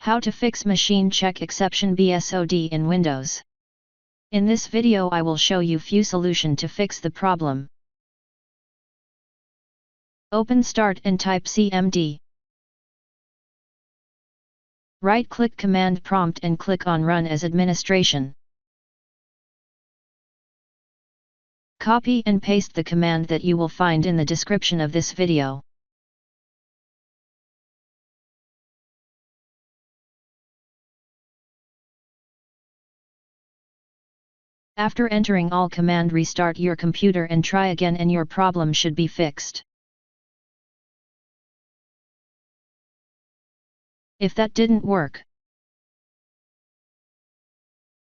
How to fix machine check exception BSOD in Windows. In this video I will show you few solution to fix the problem. Open Start and type CMD. Right-click Command Prompt and click on Run as Administration. Copy and paste the command that you will find in the description of this video. After entering all command, restart your computer and try again and your problem should be fixed. If that didn't work,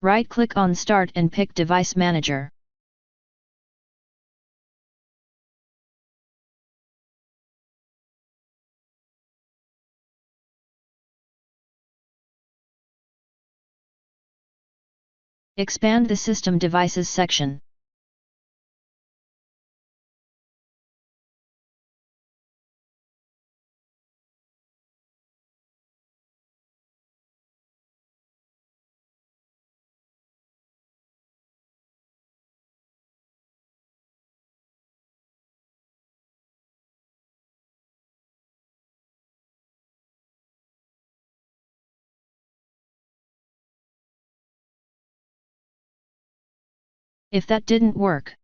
right-click on Start and pick Device Manager. Expand the System Devices section. If that didn't work,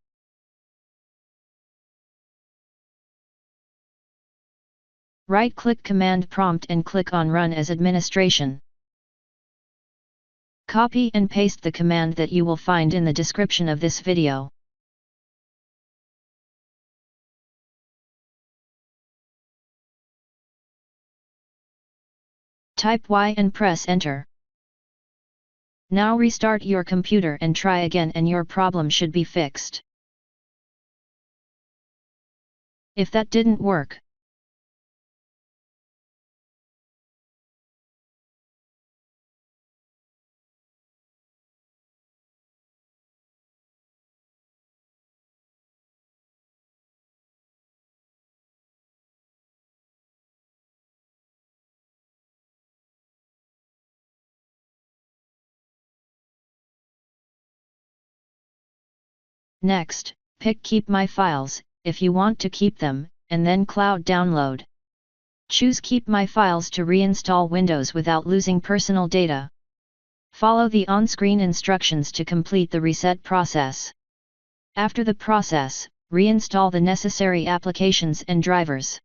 right-click Command Prompt and click on Run as Administration. Copy and paste the command that you will find in the description of this video. Type Y and press Enter. Now restart your computer and try again and your problem should be fixed. If that didn't work, next, pick Keep My Files, if you want to keep them, and then Cloud Download. Choose Keep My Files to reinstall Windows without losing personal data. Follow the on-screen instructions to complete the reset process. After the process, reinstall the necessary applications and drivers.